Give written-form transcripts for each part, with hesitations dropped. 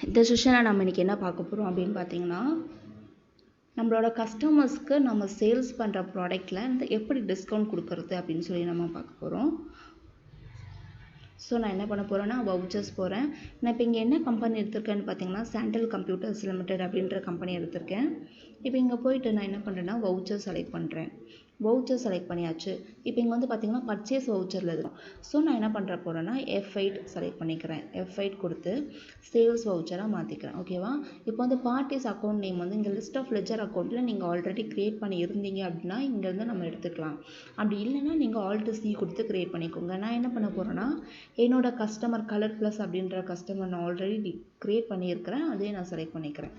இந்த செஷனில் நம்ம இன்றைக்கி என்ன பார்க்க போகிறோம் அப்படின்னு பார்த்தீங்கன்னா, நம்மளோட கஸ்டமர்ஸ்க்கு நம்ம சேல்ஸ் பண்ணுற ப்ராடக்டில் எப்படி டிஸ்கவுண்ட் கொடுக்கறது அப்படின்னு சொல்லி நம்ம பார்க்க போகிறோம். ஸோ நான் என்ன பண்ண போகிறேன்னா வவுச்சர்ஸ் போகிறேன். நான் இப்போ இங்கே என்ன கம்பெனி எடுத்திருக்கேன்னு பார்த்தீங்கன்னா சாண்டல் கம்ப்யூட்டர்ஸ் லிமிடெட் அப்படின்ற கம்பெனி எடுத்திருக்கேன். இப்போ இங்கே போயிட்டு நான் என்ன பண்ணுறேன்னா வவுச்சர் செலக்ட் பண்ணுறேன். வவுச்சர் செலக்ட் பண்ணியாச்சு. இப்போ இங்கே வந்து பார்த்தீங்கன்னா பர்ச்சேஸ் வவுச்சரில் இருக்கும். ஸோ நான் என்ன பண்ணுற போகிறேன்னா F8 செலக்ட் பண்ணிக்கிறேன். F8 கொடுத்து சேல்ஸ் வவுச்சராக மாற்றிக்கிறேன். ஓகேவா? இப்போ வந்து பார்ட்டிஸ் அக்கௌண்ட் நேம் வந்து இந்த லிஸ்ட் ஆஃப் லெஜர் அக்கௌண்ட்டில் நீங்கள் ஆல்ரெடி க்ரியேட் பண்ணி இருந்தீங்க அப்படின்னா இங்கேருந்து நம்ம எடுத்துக்கலாம். அப்படி இல்லைன்னா நீங்கள் Alt C கொடுத்து க்ரியேட் பண்ணிக்கோங்க. நான் என்ன பண்ண போகிறேன்னா என்னோட கஸ்டமர் கலர் ப்ளஸ் அப்படின்ற கஸ்டமர் நான் ஆல்ரெடி க்ரியேட் பண்ணியிருக்கிறேன். அதே நான் செலக்ட் பண்ணிக்கிறேன்.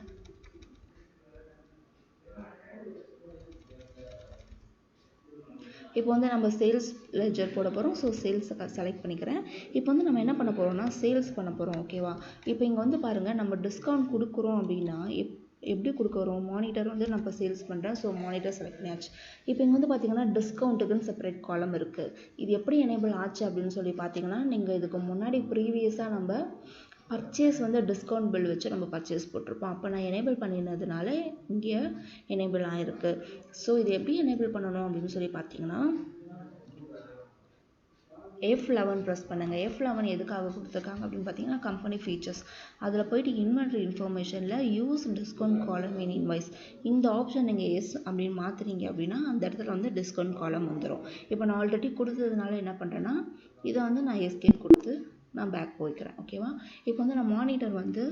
இப்போ வந்து நம்ம சேல்ஸ் லெஜர் போட போகிறோம். ஸோ சேல்ஸை செலக்ட் பண்ணிக்கிறேன். இப்போ வந்து நம்ம என்ன பண்ண போகிறோம்னா சேல்ஸ் பண்ண போகிறோம். ஓகேவா? இப்போ இங்கே வந்து பாருங்கள், நம்ம டிஸ்கவுண்ட் கொடுக்குறோம் அப்படின்னா எப்படி கொடுக்குறோம்? மானிட்டர் வந்து நம்ம சேல்ஸ் பண்ணுறேன். ஸோ மானிட்டர் செலக்ட் பண்ணியாச்சு. இப்போ இங்கே வந்து பார்த்தீங்கன்னா டிஸ்கவுண்ட்டுக்குன்னு செப்பரேட் காலம் இருக்குது. இது எப்படி எனேபிள் ஆச்சு அப்படின்னு சொல்லி பார்த்தீங்கன்னா, நீங்கள் இதுக்கு முன்னாடி ப்ரீவியஸாக நம்ம பர்ச்சேஸ் வந்து டிஸ்கவுண்ட் பில் வச்சு நம்ம பர்ச்சேஸ் போட்டிருப்போம். அப்போ நான் எனேபிள் பண்ணினதுனால இங்கே எனேபிள் ஆகிருக்கு. ஸோ இது எப்படி எனேபிள் பண்ணணும் அப்படின்னு சொல்லி பார்த்தீங்கன்னா F11 ப்ரெஸ் பண்ணுங்கள். F11 எதுக்காக கொடுத்துருக்காங்க அப்படின்னு பார்த்தீங்கன்னா கம்பெனி ஃபீச்சர்ஸ். அதில் போயிட்டு இன்வென்ட்ரி இன்ஃபர்மேஷனில் யூஸ் டிஸ்கவுண்ட் காலம் இன் இன்வாய்ஸ் இந்த ஆப்ஷன் நீங்கள் எஸ் அப்படின்னு மாற்றுறீங்க அப்படின்னா அந்த இடத்துல வந்து டிஸ்கவுண்ட் காலம் வந்துடும். இப்போ நான் ஆல்ரெடி கொடுத்ததுனால என்ன பண்ணுறேன்னா இதை வந்து நான் எஸ்கேப் கொடுத்து நான் பேக் போய்க்கிறேன். ஓகேவா? இப்போ வந்து நான் மானிட்டர் வந்து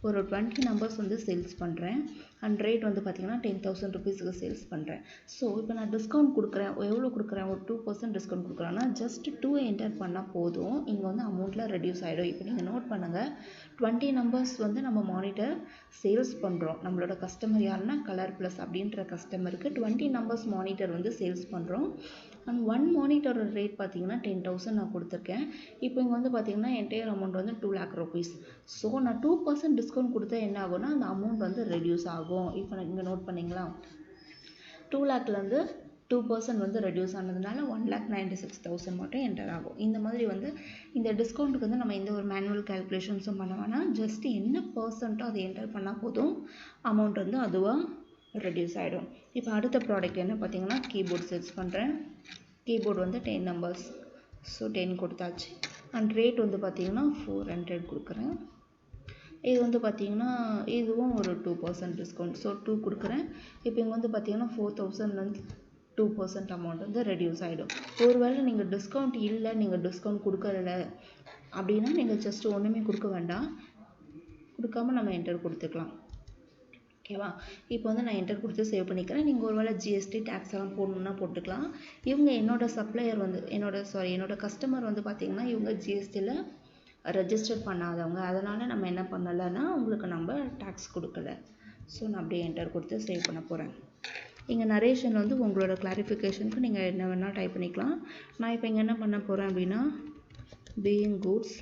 ஒரு 20 நம்பர்ஸ் வந்து சேல்ஸ் பண்ணுறேன். அண்ட் ரேட் வந்து பார்த்தீங்கன்னா 10,000 ருபீஸுக்கு சேல்ஸ் பண்ணுறேன். ஸோ இப்போ நான் டிஸ்கவுண்ட் கொடுக்குறேன். எவ்வளோ கொடுக்குறேன்? ஒரு 2% டிஸ்கவுண்ட் கொடுக்குறேன்னா ஜஸ்ட் 2 என்டர் பண்ணால் போதும். இங்கே வந்து அமௌண்ட்டில் ரெடியூஸ் ஆகிடும். இப்போ நீங்கள் நோட் பண்ணுங்கள், 20 நம்பர்ஸ் வந்து நம்ம மானிட்டர் சேல்ஸ் பண்ணுறோம். நம்மளோட கஸ்டமர் யாருன்னா கலர் ப்ளஸ் அப்படின்ற கஸ்டமருக்கு 20 நம்பர்ஸ் மானிட்டர் வந்து சேல்ஸ் பண்ணுறோம். அண்ட் ஒன் மானிட்டரோட ரேட் பார்த்தீங்கன்னா 10,000 நான் கொடுத்துருக்கேன். இப்போ இங்கே வந்து பார்த்தீங்கன்னா என்டையர் அமௌண்ட் வந்து 2 lakh rupees. ஸோ நான் 2% டிஸ்கவுண்ட் கொடுத்தா என்ன ஆகும்னா அந்த அமௌண்ட் வந்து ரெடியூஸ் ஆகும். இப்போ நான் இங்கே நோட் பண்ணிங்களா, 2 lakhலேருந்து 2% வந்து ரெடியூஸ் ஆனதுனால 1,96,000 மட்டும் என்டர் ஆகும். இந்த மாதிரி வந்து இந்த டிஸ்கவுண்ட்டுக்கு வந்து நம்ம எந்த ஒரு மேனுவல் கேல்குலேஷன்ஸும் பண்ண வேணாம். ஜஸ்ட் என்ன பர்சன்ட்டோ அதை என்டர் பண்ணால் போதும், அமௌண்ட் வந்து அதுவாக ரெடியூஸ் ஆகிடும். இப்போ அடுத்த ப்ராடக்ட் என்ன பார்த்தீங்கன்னா கீபோர்ட் சேல்ஸ் பண்ணுறேன். கீபோர்டு வந்து 10 நம்பர்ஸ். ஸோ 10 கொடுத்தாச்சு. அண்ட் ரேட் வந்து பார்த்தீங்கன்னா 400 கொடுக்குறேன். இது வந்து பார்த்தீங்கன்னா இதுவும் ஒரு 2% டிஸ்கவுண்ட். ஸோ 2 கொடுக்குறேன். இப்போ இங்கே வந்து பார்த்தீங்கன்னா 4,000 2% அமௌண்ட் வந்து ரெடியூஸ் ஆகிடும். ஒருவேளை நீங்கள் டிஸ்கவுண்ட் இல்லை, நீங்கள் டிஸ்கவுண்ட் கொடுக்கல அப்படின்னா நீங்கள் ஜஸ்ட் ஒன்றுமே கொடுக்க வேண்டாம், கொடுக்காம நம்ம என்டர் கொடுத்துக்கலாம். ஓகேவா? இப்போ வந்து நான் என்டர் கொடுத்து சேவ் பண்ணிக்கிறேன். நீங்கள் ஒரு வேளை ஜிஎஸ்டி டேக்ஸ் எல்லாம் போடணுன்னா போட்டுக்கலாம். இவங்க என்னோட சப்ளையர் வந்து என்னோட கஸ்டமர் வந்து பார்த்தீங்கன்னா இவங்க ஜிஎஸ்டியில் ரெஜிஸ்டர் பண்ணாதவங்க. அதனால் நம்ம என்ன பண்ணலைன்னா உங்களுக்கு நம்ம டேக்ஸ் கொடுக்கல. ஸோ நான் அப்படியே என்டர் கொடுத்து சேவ் பண்ண போகிறேன். இங்கே நரேஷன் வந்து உங்களோட கிளாரிஃபிகேஷனுக்கு நீங்கள் என்ன வேணால் டைப் பண்ணிக்கலாம். நான் இப்போ இங்கே என்ன பண்ண போகிறேன் அப்படின்னா being goods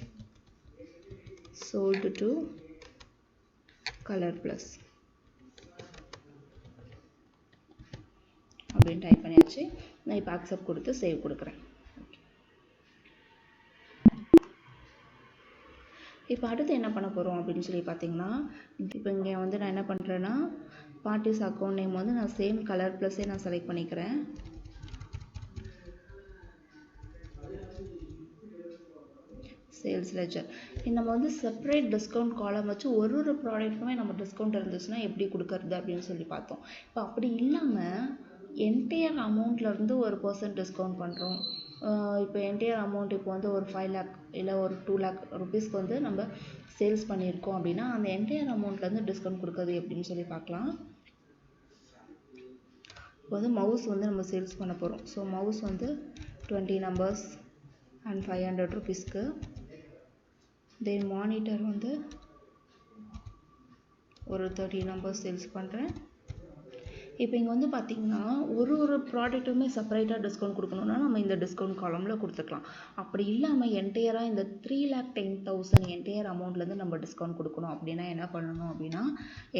sold to colour plus அப்படின்னு டைப் பண்ணியாச்சு. நான் இப்போ அக்செப்ட் கொடுத்து சேவ் கொடுக்குறேன். இப்போ அடுத்து என்ன பண்ண போகிறோம் அப்படின்னு சொல்லி பார்த்தீங்கன்னா, இப்போ இங்கே வந்து நான் என்ன பண்ணுறேன்னா பார்ட்டிஸ் அக்கௌண்ட் நேம் வந்து நான் சேம் கலர் ப்ளஸ்ஸே நான் செலக்ட் பண்ணிக்கிறேன். சேல்ஸ் லெஜர் நம்ம வந்து செப்பரேட் டிஸ்கவுண்ட் காலம் வச்சு ஒரு ப்ராடக்ட்டுமே நம்ம டிஸ்கவுண்ட் இருந்துச்சுன்னா எப்படி கொடுக்கறது அப்படின்னு சொல்லி பார்த்தோம். இப்போ அப்படி இல்லாமல் என்டையர் அமௌண்ட்லேருந்து ஒரு % டிஸ்கவுண்ட் பண்ணுறோம். இப்போ என்டையர் அமௌண்ட் இப்போ வந்து ஒரு 5 lakh இல்லை ஒரு 2 lakh ருபீஸ்க்கு வந்து நம்ம சேல்ஸ் பண்ணியிருக்கோம் அப்படின்னா அந்த என்டையர் அமௌண்ட்லேருந்து டிஸ்கவுண்ட் கொடுக்குறது எப்படின்னு சொல்லி பார்க்கலாம். இப்போ வந்து மவுஸ் வந்து நம்ம சேல்ஸ் பண்ண போகிறோம். ஸோ மவுஸ் வந்து 20 நம்பர்ஸ் அண்ட் 500 ருபீஸ்க்கு. தென் மானிட்டர் வந்து ஒரு 30 நம்பர்ஸ் சேல்ஸ் பண்ணுறேன். இப்போ இங்கே வந்து பார்த்தீங்கன்னா ஒரு ப்ராடக்ட்டுமே செப்பரேட்டாக டிஸ்கவுண்ட் கொடுக்கணுன்னா நம்ம இந்த டிஸ்கவுண்ட் காலமில் கொடுத்துக்கலாம். அப்படி இல்லாமல் என்டையராக இந்த 3,10,000 என்டையர் அமௌண்ட்லேருந்து நம்ம டிஸ்கவுண்ட் கொடுக்கணும் அப்படின்னா என்ன பண்ணணும் அப்படின்னா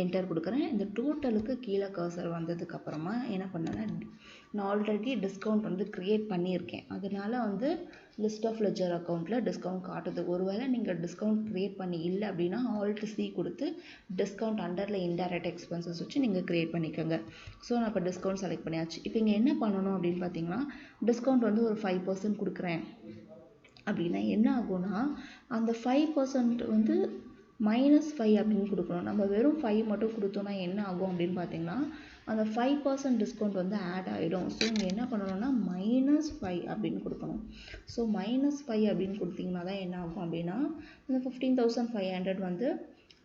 என்டர் கொடுக்குறேன். இந்த டோட்டலுக்கு கீழே கர்சர் வந்ததுக்கப்புறமா என்ன பண்ணேன்னா நான் ஆல்ரெடி டிஸ்கவுண்ட் வந்து க்ரியேட் பண்ணியிருக்கேன். அதனால வந்து லிஸ்ட் ஆஃப் லெட்ஜர் அக்கௌண்ட்டில் டிஸ்கவுண்ட் காட்டுது. ஒருவேளை நீங்கள் டிஸ்கவுண்ட் க்ரியேட் பண்ணி இல்லை அப்படின்னா ஆல்ட் சி கொடுத்து டிஸ்கவுண்ட் அண்டரில் இன்டைரக்ட் எக்ஸ்பென்சஸ் வச்சு நீங்கள் க்ரியேட் பண்ணிக்கோங்க. ஸோ நான் இப்போ டிஸ்கவுண்ட் செலக்ட் பண்ணியாச்சு. இப்போ இங்கே என்ன பண்ணணும் அப்படின்னு பார்த்தீங்கன்னா, டிஸ்கவுண்ட் வந்து ஒரு 5% கொடுக்குறேன் அப்படின்னா என்ன ஆகும்னா, அந்த 5% வந்து -5 அப்படின்னு கொடுக்கணும். நம்ம வெறும் 5 மட்டும் கொடுத்தோம்னா என்ன ஆகும் அப்படின்னு பார்த்தீங்கன்னா, அந்த 5% டிஸ்கவுண்ட் வந்து ஆட் ஆகிடும். ஸோ இங்கே என்ன பண்ணணும்னா -5 அப்படின்னு கொடுக்கணும். ஸோ -5 அப்படின்னு கொடுத்தீங்கன்னா தான் என்ன ஆகும் அப்படின்னா, இந்த 15,500 வந்து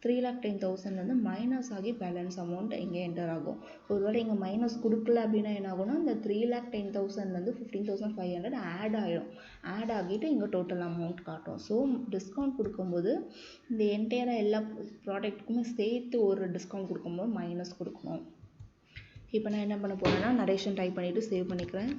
3,10,000 வந்து மைனஸ் ஆகி பேலன்ஸ் அமௌண்ட் இங்கே என்டர் ஆகும். ஒருவேளை இங்கே மைனஸ் கொடுக்கல அப்படின்னா என்ன ஆகும்னா, இந்த 3,10,000 வந்து 15,500 ஆட் ஆகிடும். ஆட் ஆகிட்டு இங்கே டோட்டல் அமௌண்ட் காட்டும். ஸோ டிஸ்கவுண்ட் கொடுக்கும்போது இந்த என்டையராக எல்லா ப்ராடக்ட்டுக்குமே சேர்த்து ஒரு டிஸ்கவுண்ட் கொடுக்கும்போது மைனஸ் கொடுக்கணும். இப்போ நான் என்ன பண்ண போகிறேன்னா, நரேஷன் டைப் பண்ணிவிட்டு சேவ் பண்ணிக்கிறேன்.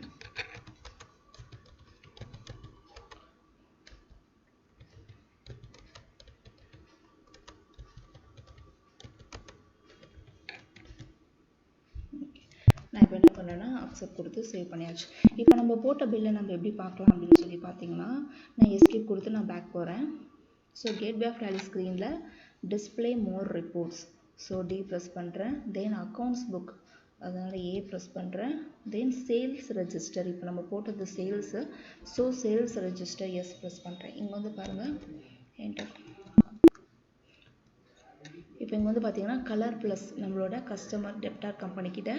நான் இப்போ என்ன பண்ணேன்னா அக்செப்ட் கொடுத்து சேவ் பண்ணியாச்சு. இப்போ நம்ம போட்ட பில்லை நம்ம எப்படி பார்க்கலாம் அப்படின்னு சொல்லி பார்த்தீங்கன்னா, நான் எஸ்கேப் கொடுத்து நான் பேக் போகிறேன். ஸோ கேட்வே ஆஃப் டேலி ஸ்க்ரீனில் டிஸ்பிளே மோர் ரிப்போர்ட்ஸ், ஸோ டி ப்ரெஸ் பண்ணுறேன். தென் அக்கௌண்ட்ஸ் புக், அதனால் ஏ ப்ரெஸ் பண்ணுறேன். தென் சேல்ஸ் ரெஜிஸ்டர், இப்போ நம்ம போட்டது sales, so sales register S press பண்ணுறேன். இங்கே வந்து பாருங்கள் என்டர். இப்போ இங்கே வந்து பார்த்தீங்கன்னா கலர் ப்ளஸ் நம்மளோட கஸ்டமர் டெப்டார் கம்பெனிக்கிட்ட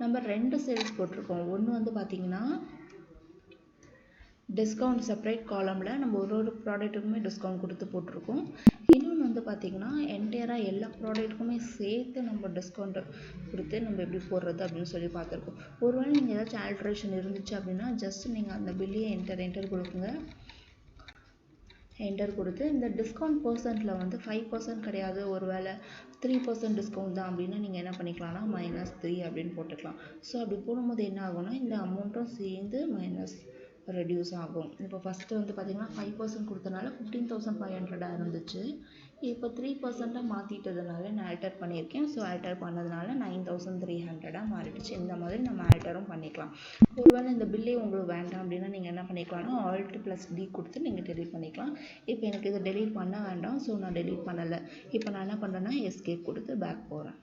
நம்ம 2 சேல்ஸ் போட்டிருக்கோம். ஒன்று வந்து பார்த்தீங்கன்னா டிஸ்கவுண்ட் செப்பரேட் காலமில் நம்ம ஒரு ப்ராடக்ட்டுக்குமே டிஸ்கவுண்ட் கொடுத்து போட்டிருக்கோம். இன்னொன்று வந்து பார்த்தீங்கன்னா என்டையராக எல்லா ப்ராடக்ட்டுக்குமே சேர்த்து நம்ம டிஸ்கவுண்ட் கொடுத்து நம்ம எப்படி போடுறது அப்படின்னு சொல்லி பார்த்துருக்கோம். ஒருவேளை நீங்கள் ஏதாச்சும் ஆல்ட்ரேஷன் இருந்துச்சு அப்படின்னா ஜஸ்ட் நீங்கள் அந்த பில்லையே என்டர் கொடுக்குங்க. என்டர் கொடுத்து இந்த டிஸ்கவுண்ட் பர்சன்ட்டில் வந்து 5% கிடையாது, ஒரு வேளை 3% டிஸ்கவுண்ட் தான் அப்படின்னா நீங்கள் என்ன பண்ணிக்கலாம்னா -3 அப்படின்னு போட்டுக்கலாம். ஸோ அப்படி போடும்போது என்ன ஆகும்னா இந்த அமௌண்ட்டும் சேர்ந்து மைனஸ் ரெடியூஸ் ஆகும். இப்போ ஃபஸ்ட்டு வந்து பார்த்திங்கன்னா 5% கொடுத்தனால 15,500 இருந்துச்சு. இப்போ 3% மாற்றிட்டதுனால நான் ஆல்டர் பண்ணியிருக்கேன். ஸோ ஆல்டர் பண்ணதுனால 9,300 மாறிடுச்சு. இந்த மாதிரி நம்ம ஆல்டரும் பண்ணிக்கலாம். ஒருவேளை இந்த பில்லே உங்களுக்கு வேண்டாம் அப்படின்னா நீங்கள் என்ன பண்ணிக்கலாம்னா ஆல்ட் ப்ளஸ் டி கொடுத்து நீங்கள் டெலீட் பண்ணிக்கலாம். இப்போ எனக்கு இதை டெலீட் பண்ண வேண்டாம், ஸோ நான் டெலீட் பண்ணலை. இப்போ நான் என்ன பண்ணுறேன்னா எஸ்கேப் கொடுத்து பேக் போகிறேன்.